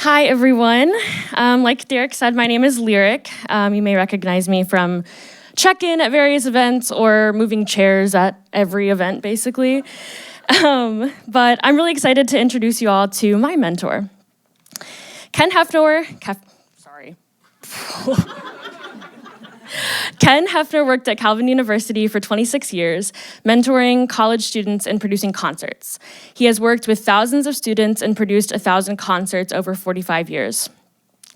Hi, everyone. Like Derek said, my name is Lyric. You may recognize me from check-in at various events or moving chairs at every event, basically. But I'm really excited to introduce you all to my mentor. Ken Heffner worked at Calvin University for 26 years, mentoring college students and producing concerts. He has worked with thousands of students and produced 1,000 concerts over 45 years.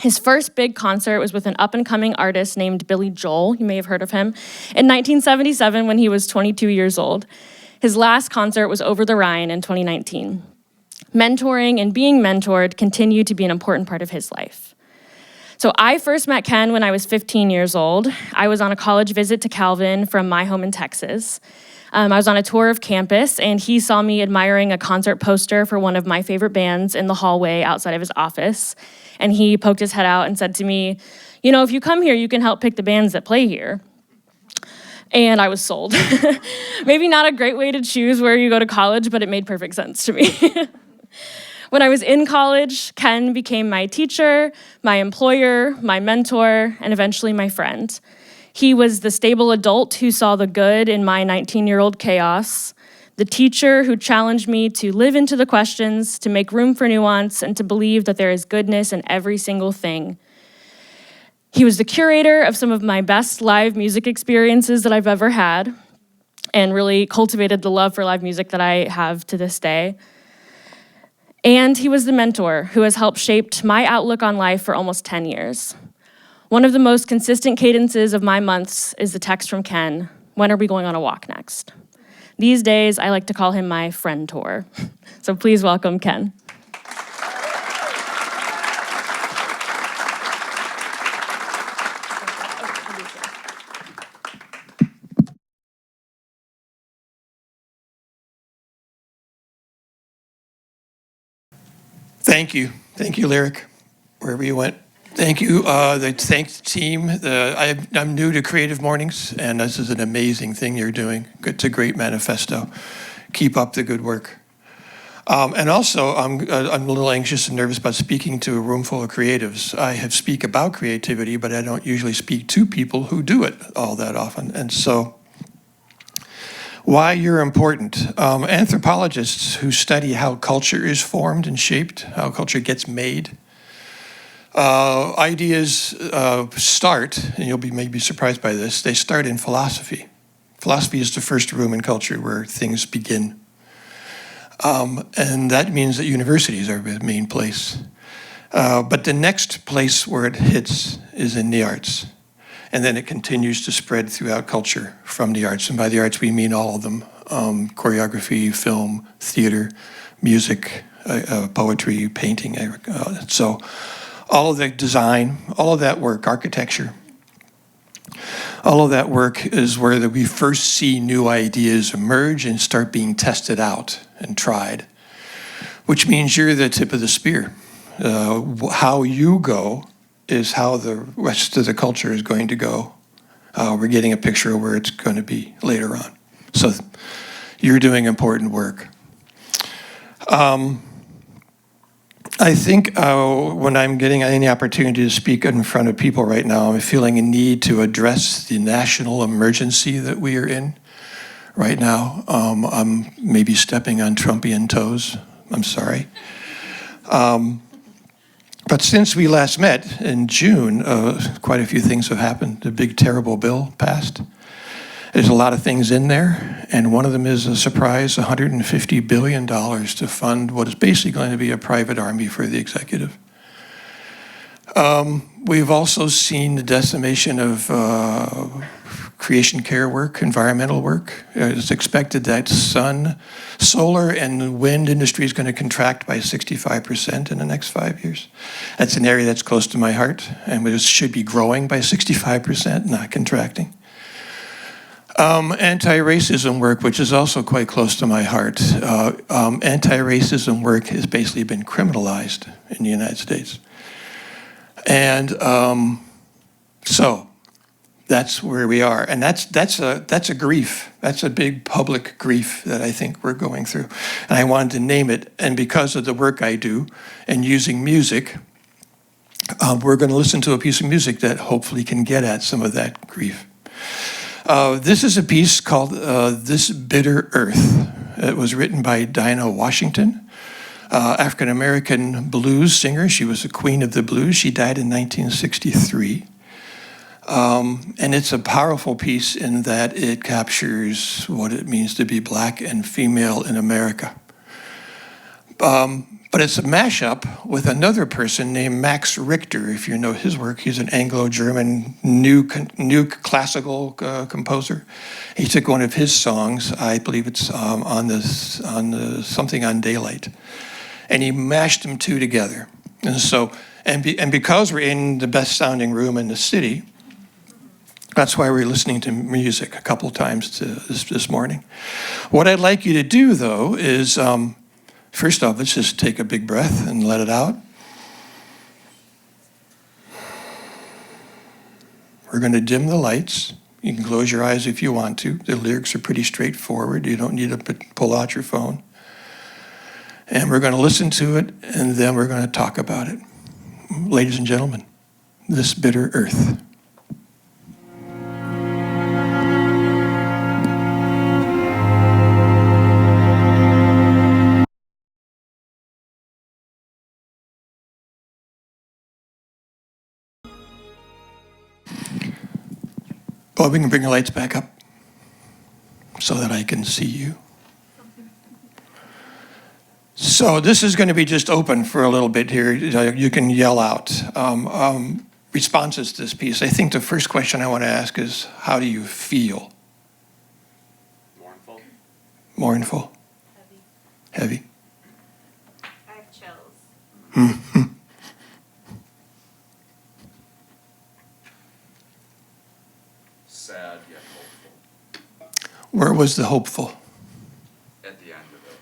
His first big concert was with an up-and-coming artist named Billy Joel, you may have heard of him, in 1977 when he was 22 years old. His last concert was Over the Rhine in 2019. Mentoring and being mentored continue to be an important part of his life. So I first met Ken when I was 15 years old. I was on a college visit to Calvin from my home in Texas. I was on a tour of campus, and he saw me admiring a concert poster for one of my favorite bands in the hallway outside of his office. And he poked his head out and said to me, "You know, if you come here, you can help pick the bands that play here." And I was sold. Maybe not a great way to choose where you go to college, but it made perfect sense to me. When I was in college, Ken became my teacher, my employer, my mentor, and eventually my friend. He was the stable adult who saw the good in my 19-year-old chaos, the teacher who challenged me to live into the questions, to make room for nuance, and to believe that there is goodness in every single thing. He was the curator of some of my best live music experiences that I've ever had, and really cultivated the love for live music that I have to this day. And he was the mentor who has helped shape my outlook on life for almost 10 years. One of the most consistent cadences of my months is the text from Ken, "When are we going on a walk next?" These days, I like to call him my friend-tor. So please welcome Ken. Thank you, Lyric, wherever you went. Thank you, thanks team. I'm new to Creative Mornings, and this is an amazing thing you're doing. It's a great manifesto. Keep up the good work. And also, I'm a little anxious and nervous about speaking to a room full of creatives. I speak about creativity, but I don't usually speak to people who do it all that often. And so, why you're important. Anthropologists who study how culture is formed and shaped, how culture gets made. Ideas start, and you'll be maybe surprised by this, they start in philosophy. Philosophy is the first room in culture where things begin. And that means that universities are the main place. But the next place where it hits is in the arts. And then it continues to spread throughout culture from the arts. And by the arts, we mean all of them. Choreography, film, theater, music, poetry, painting. So all of the design, all of that work, architecture, all of that work is where we first see new ideas emerge and start being tested out and tried, which means you're the tip of the spear. How you go is how the rest of the culture is going to go. We're getting a picture of where it's going to be later on. So you're doing important work. I think when I'm getting any opportunity to speak in front of people right now, I'm feeling a need to address the national emergency that we are in right now. I'm maybe stepping on Trumpian toes. I'm sorry. But since we last met in June, quite a few things have happened. The big, terrible bill passed. There's a lot of things in there, and one of them is a surprise $150 billion to fund what is basically going to be a private army for the executive. We've also seen the decimation of creation care work, environmental work. It's expected that solar and wind industry is going to contract by 65% in the next 5 years. That's an area that's close to my heart, and it should be growing by 65%, not contracting. Anti-racism work, which is also quite close to my heart. Anti-racism work has basically been criminalized in the United States. And so that's where we are. And that's a grief. That's a big public grief that I think we're going through. And I wanted to name it. And because of the work I do and using music, we're going to listen to a piece of music that hopefully can get at some of that grief. This is a piece called This Bitter Earth. It was written by Dinah Washington, African-American blues singer. She was the queen of the blues. She died in 1963. And it's a powerful piece in that it captures what it means to be black and female in America. But it's a mashup with another person named Max Richter. If you know his work, he's an Anglo-German new classical composer. He took one of his songs, I believe it's on something on Daylight, and he mashed them two together. And so, because we're in the best sounding room in the city, that's why we're listening to music a couple times this morning. What I'd like you to do, though, is first off, let's just take a big breath and let it out. We're going to dim the lights. You can close your eyes if you want to. The lyrics are pretty straightforward. You don't need to pull out your phone. And we're going to listen to it, and then we're going to talk about it. Ladies and gentlemen, This Bitter Earth. Bob, we can bring the lights back up so that I can see you. So this is going to be just open for a little bit here. You can yell out responses to this piece. I think the first question I want to ask is, how do you feel? Mournful. Mournful? Heavy. Heavy? I have chills. Mm-hmm. Sad yet hopeful. Where was the hopeful? At the end of it.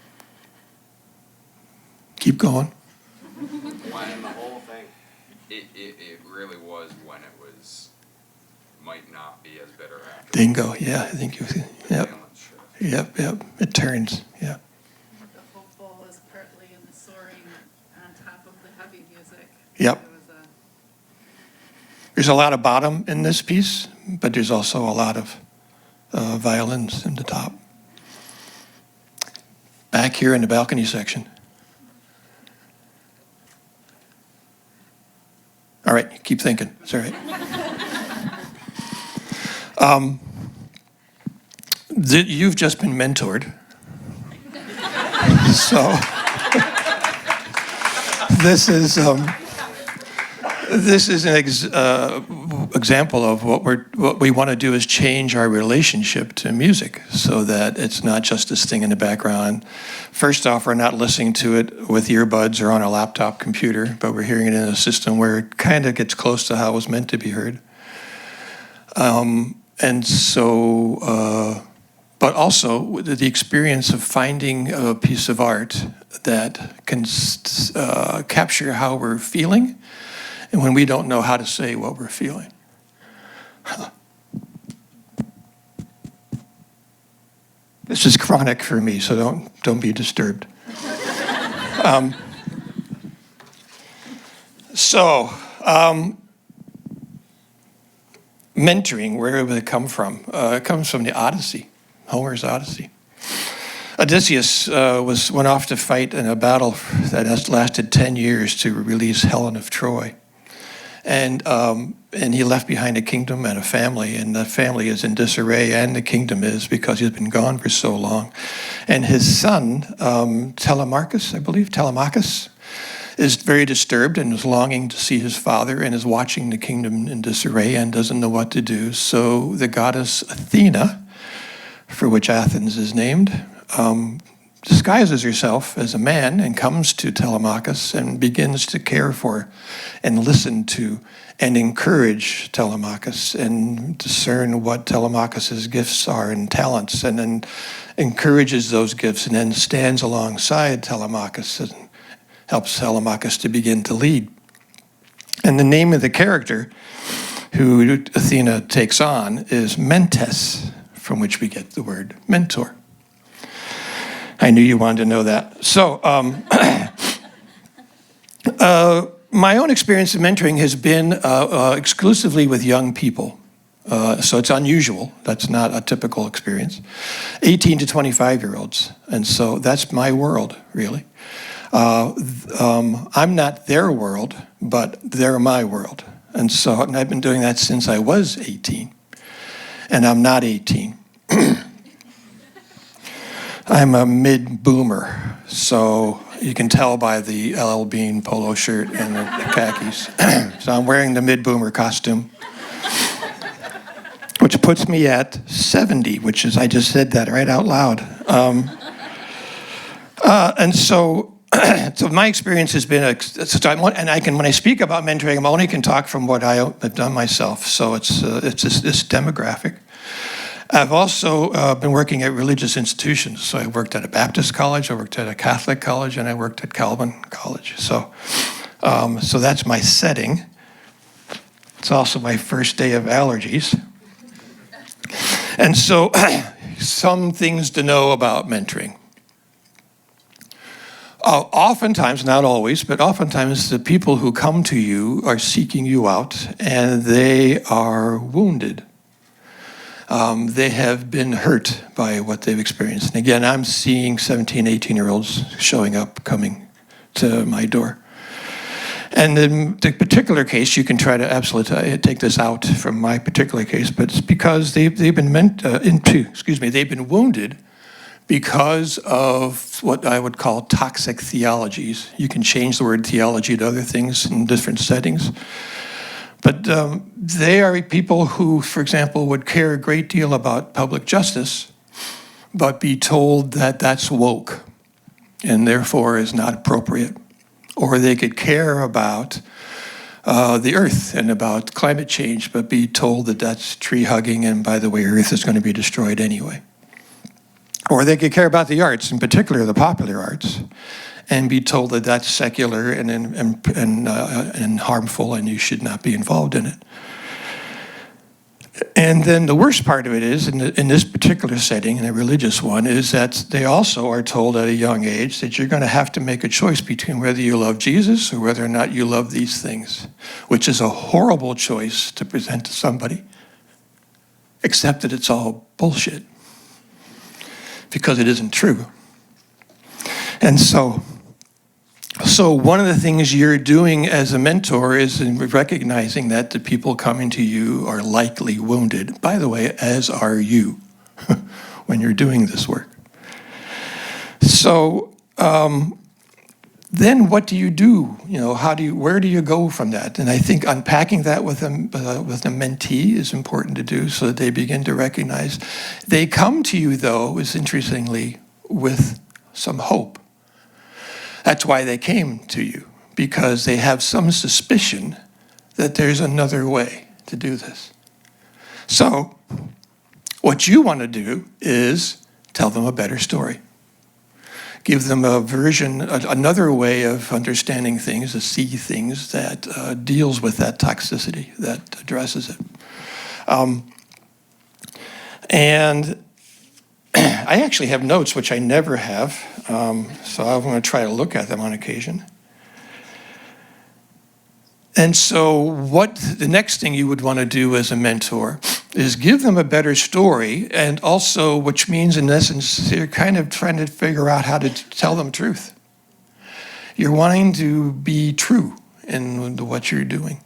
Keep going. When the whole thing, it really was when it was, might not be as bitter after. Dingo, yeah, I think you, yep, Balance shift. yep, it turns, yeah. The hopeful was partly in the soaring on top of the heavy music. Yep. There was a There's a lot of bottom in this piece, but there's also a lot of violins in the top. Back here in the balcony section. All right, keep thinking. It's all right. You've just been mentored. So this is an example of what we want to do is change our relationship to music so that it's not just this thing in the background. First off, we're not listening to it with earbuds or on a laptop computer, but we're hearing it in a system where it kind of gets close to how it was meant to be heard. But also the experience of finding a piece of art that can capture how we're feeling, and when we don't know how to say what we're feeling. This is chronic for me, so don't be disturbed. Mentoring, where did it come from? It comes from the Odyssey, Homer's Odyssey. Odysseus went off to fight in a battle that lasted 10 years to release Helen of Troy. And he left behind a kingdom and a family, and the family is in disarray, and the kingdom is, because he's been gone for so long. And his son, Telemachus, is very disturbed and is longing to see his father and is watching the kingdom in disarray and doesn't know what to do. So the goddess Athena, for which Athens is named, disguises herself as a man and comes to Telemachus and begins to care for and listen to and encourage Telemachus and discern what Telemachus's gifts are and talents, and then encourages those gifts and then stands alongside Telemachus and helps Telemachus to begin to lead. And the name of the character who Athena takes on is Mentes, from which we get the word mentor. I knew you wanted to know that. So, my own experience of mentoring has been exclusively with young people. So it's unusual. That's not a typical experience. 18 to 25-year-olds. And so that's my world, really. I'm not their world, but they're my world. And so and I've been doing that since I was 18. And I'm not 18. I'm a mid-boomer. So you can tell by the LL Bean polo shirt and the khakis. So I'm wearing the mid-boomer costume, which puts me at 70, which is, I just said that right out loud. And so my experience has been, and when I speak about mentoring, I only can talk from what I have done myself. So it's this demographic. I've also been working at religious institutions. So I worked at a Baptist college, I worked at a Catholic college, and I worked at Calvin College. So that's my setting. It's also my first day of allergies. And so some things to know about mentoring. Oftentimes, not always, but oftentimes the people who come to you are seeking you out and they are wounded. They have been hurt by what they've experienced. And again, I'm seeing 17, 18-year-olds showing up, coming to my door. And in the particular case, you can try to absolutely take this out from my particular case, but it's because they've been they've been wounded because of what I would call toxic theologies. You can change the word theology to other things in different settings. But they are people who, for example, would care a great deal about public justice, but be told that that's woke and therefore is not appropriate. Or they could care about the earth and about climate change, but be told that that's tree hugging and, by the way, earth is going to be destroyed anyway. Or they could care about the arts, in particular the popular arts, and be told that that's secular and harmful and you should not be involved in it. And then the worst part of it is, in this particular setting, in a religious one, is that they also are told at a young age that you're going to have to make a choice between whether you love Jesus or whether or not you love these things, which is a horrible choice to present to somebody, except that it's all bullshit, because it isn't true. And so one of the things you're doing as a mentor is in recognizing that the people coming to you are likely wounded. By the way, as are you when you're doing this work. So then what do you do? Where do you go from that? And I think unpacking that with a mentee is important to do so that they begin to recognize. They come to you, though, is interestingly, with some hope. That's why they came to you, because they have some suspicion that there's another way to do this. So what you want to do is tell them a better story. Give them a version, another way of understanding things, to see things that deals with that toxicity, that addresses it. And I actually have notes, which I never have, so I'm going to try to look at them on occasion. And so what the next thing you would want to do as a mentor is give them a better story, and also, which means in essence, you're kind of trying to figure out how to tell them truth. You're wanting to be true in what you're doing.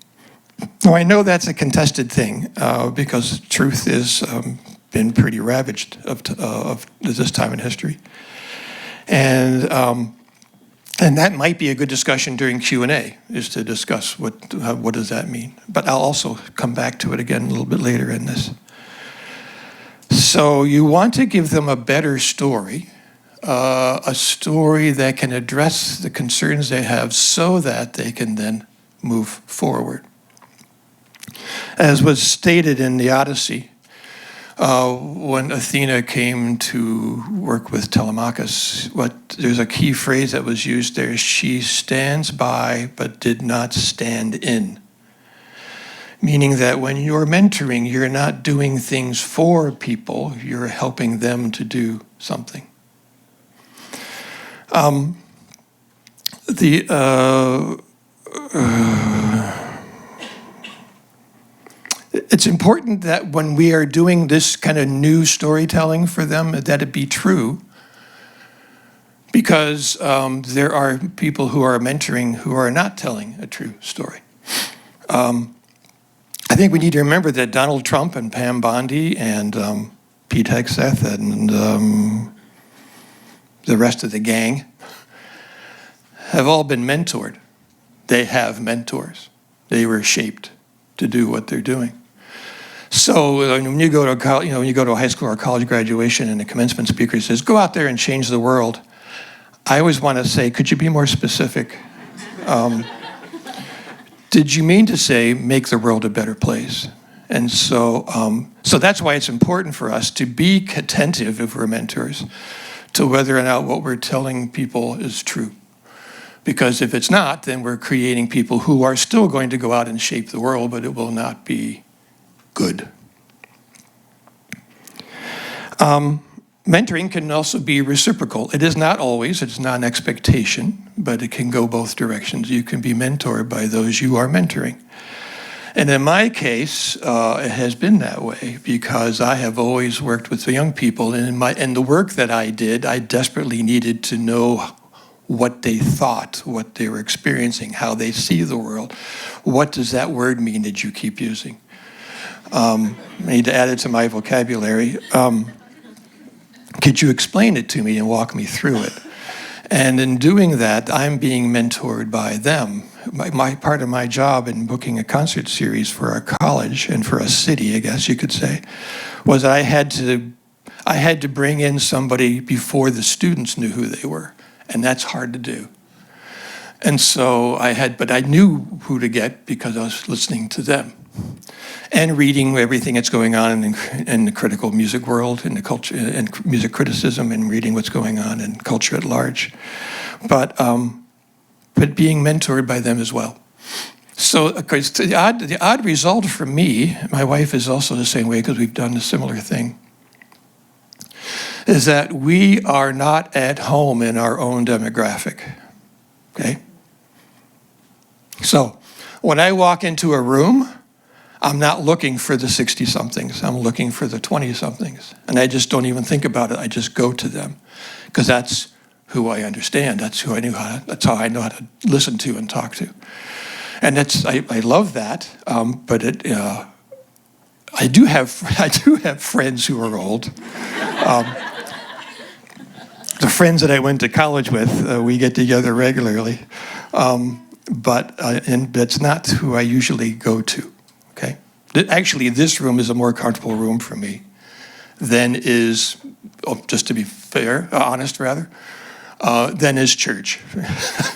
Now, I know that's a contested thing because truth is been pretty ravaged of this time in history. And that might be a good discussion during Q&A, is to discuss what does that mean. But I'll also come back to it again a little bit later in this. So you want to give them a better story, a story that can address the concerns they have so that they can then move forward. As was stated in the Odyssey, when Athena came to work with Telemachus, there's a key phrase that was used there: she stands by but did not stand in. Meaning that when you're mentoring, you're not doing things for people, you're helping them to do something. it's important that when we are doing this kind of new storytelling for them, that it be true. Because there are people who are mentoring who are not telling a true story. I think we need to remember that Donald Trump and Pam Bondi and Pete Hegseth and the rest of the gang have all been mentored. They have mentors. They were shaped to do what they're doing. So when you go to when you go to a high school or college graduation and the commencement speaker says, "Go out there and change the world," I always want to say, "Could you be more specific? Did you mean to say make the world a better place?" And so that's why it's important for us to be attentive, if we're mentors, to whether or not what we're telling people is true. Because if it's not, then we're creating people who are still going to go out and shape the world, but it will not be good. Mentoring can also be reciprocal. It is not always, it's not an expectation, but it can go both directions. You can be mentored by those you are mentoring. And in my case, it has been that way because I have always worked with the young people, and in the work that I did, I desperately needed to know what they thought, what they were experiencing, how they see the world. What does that word mean that you keep using? I need to add it to my vocabulary. Could you explain it to me and walk me through it? And in doing that, I'm being mentored by them. My part of my job in booking a concert series for a college and for a city, I guess you could say, was I had to bring in somebody before the students knew who they were, and that's hard to do. And so but I knew who to get because I was listening to them and reading everything that's going on in the critical music world, in the culture, and music criticism, and reading what's going on in culture at large. But being mentored by them as well. So, of course, the odd result for me, my wife is also the same way because we've done a similar thing, is that we are not at home in our own demographic, okay? So, when I walk into a room, I'm not looking for the 60-somethings. I'm looking for the 20-somethings. And I just don't even think about it. I just go to them because that's who I understand. That's how I know how to listen to and talk to. And I love that. But I do have friends who are old. The friends that I went to college with, we get together regularly. But that's not who I usually go to. Okay. Actually, this room is a more comfortable room for me than is, just to be fair, honest rather, than is church,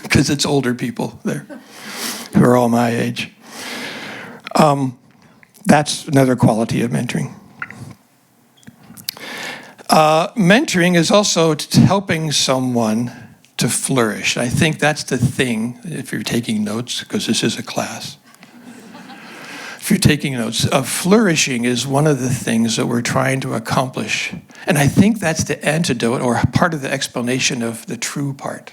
because it's older people there who are all my age. That's another quality of mentoring. Mentoring is also helping someone to flourish. I think that's the thing, if you're taking notes, because this is a class. If you're taking notes, flourishing is one of the things that we're trying to accomplish. And I think that's the antidote or part of the explanation of the true part.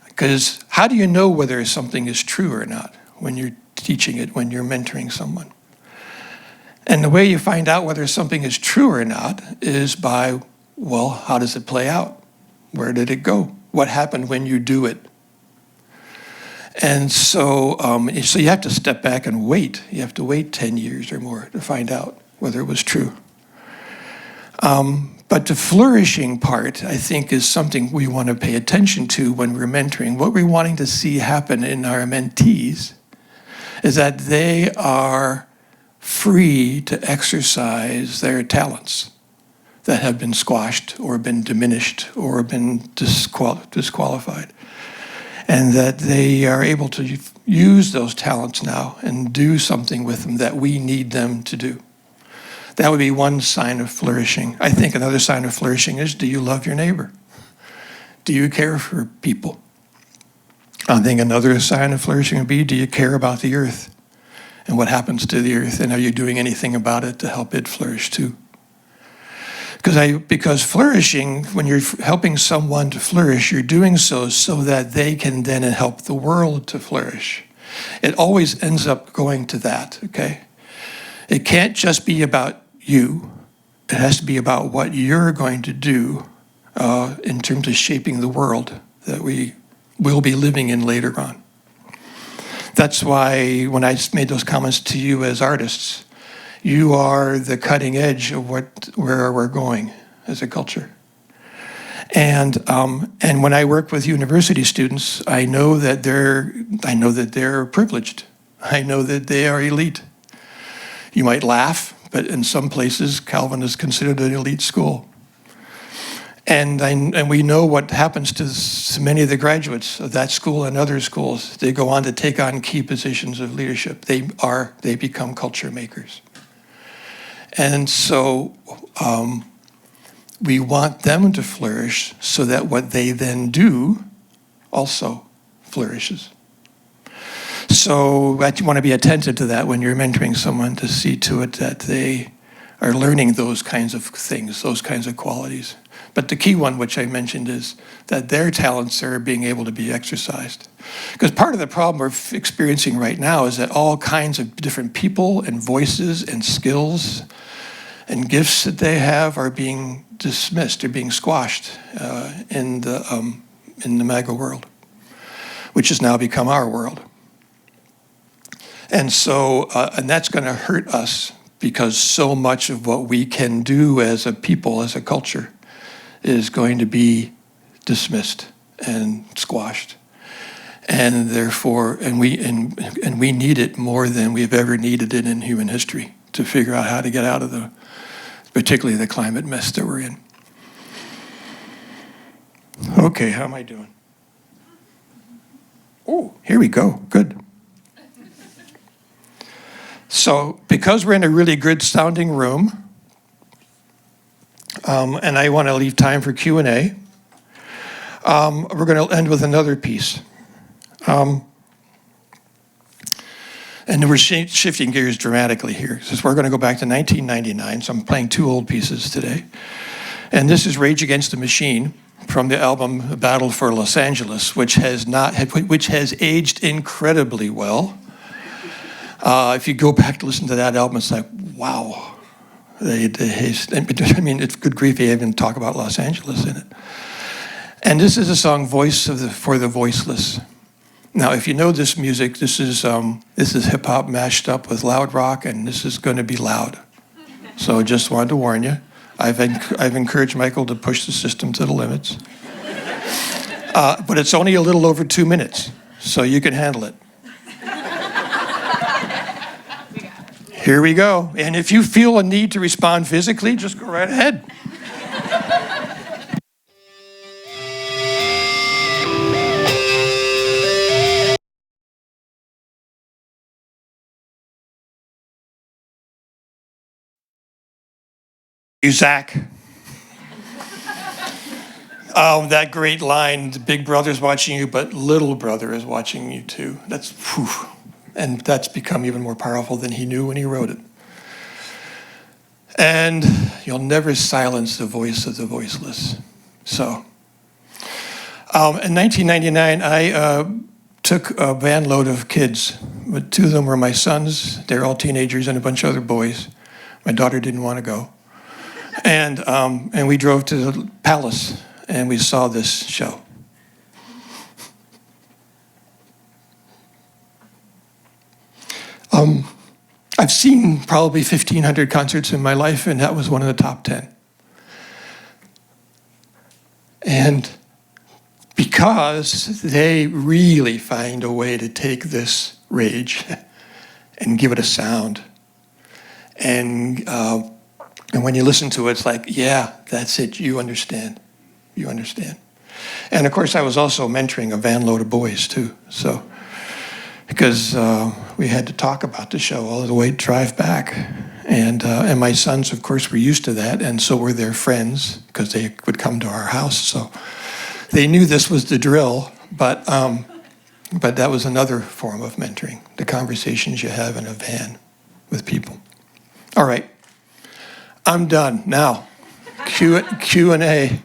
Because how do you know whether something is true or not when you're teaching it, when you're mentoring someone? And the way you find out whether something is true or not is by, well, how does it play out? Where did it go? What happened when you do it? And so you have to step back and wait. You have to wait 10 years or more to find out whether it was true. But the flourishing part, I think, is something we want to pay attention to when we're mentoring. What we're wanting to see happen in our mentees is that they are free to exercise their talents that have been squashed or been diminished or been disqualified. And that they are able to use those talents now and do something with them that we need them to do. That would be one sign of flourishing. I think another sign of flourishing is, do you love your neighbor? Do you care for people? I think another sign of flourishing would be, do you care about the earth and what happens to the earth? And are you doing anything about it to help it flourish too? Because flourishing, when you're helping someone to flourish, you're doing so that they can then help the world to flourish. It always ends up going to that, okay? It can't just be about you. It has to be about what you're going to do in terms of shaping the world that we will be living in later on. That's why when I made those comments to you as artists, you are the cutting edge of where we're going as a culture. And when I work with university students, I know that they're privileged. I know that they are elite. You might laugh, but in some places, Calvin is considered an elite school. And we know what happens to many of the graduates of that school and other schools. They go on to take on key positions of leadership. They become culture makers. And so we want them to flourish so that what they then do also flourishes. So I want to be attentive to that when you're mentoring someone, to see to it that they are learning those kinds of things, those kinds of qualities. But the key one, which I mentioned, is that their talents are being able to be exercised. Because part of the problem we're experiencing right now is that all kinds of different people and voices and skills and gifts that they have are being dismissed, or being squashed in the MAGA world, which has now become our world. And so, and that's going to hurt us, because so much of what we can do as a people, as a culture, is going to be dismissed and squashed. And therefore, and we need it more than we've ever needed it in human history to figure out how to get out of particularly the climate mess that we're in. Okay, how am I doing? Oh, here we go, good. So, because we're in a really good sounding room, and I want to leave time for Q&A, we're going to end with another piece. And we're shifting gears dramatically here, since we're going to go back to 1999, so I'm playing two old pieces today. And this is Rage Against the Machine from the album Battle for Los Angeles, which has aged incredibly well. If you go back to listen to that album, it's like, wow. I mean, it's good grief, they even talk about Los Angeles in it. And this is a song, Voice for the Voiceless. Now, if you know this music, this is hip hop mashed up with loud rock, and this is going to be loud. So just wanted to warn you. I've encouraged Michael to push the system to the limits. But it's only a little over 2 minutes, so you can handle it. Here we go. And if you feel a need to respond physically, just go right ahead. You, Zach. That great line, the big brother's watching you, but little brother is watching you too. That's, whew. And that's become even more powerful than he knew when he wrote it. And you'll never silence the voice of the voiceless. So, in 1999, I took a van load of kids, but two of them were my sons. They're all teenagers, and a bunch of other boys. My daughter didn't want to go. And we drove to the Palace, and we saw this show. I've seen probably 1,500 concerts in my life, and that was one of the top 10. And because they really find a way to take this rage and give it a sound. And when you listen to it, it's like, yeah, that's it, you understand. You understand. And of course, I was also mentoring a van load of boys too, so. Because we had to talk about the show all the way to drive back. And my sons, of course, were used to that, and so were their friends, because they would come to our house. So they knew this was the drill, but that was another form of mentoring, the conversations you have in a van with people. All right, I'm done. Now, Q&A.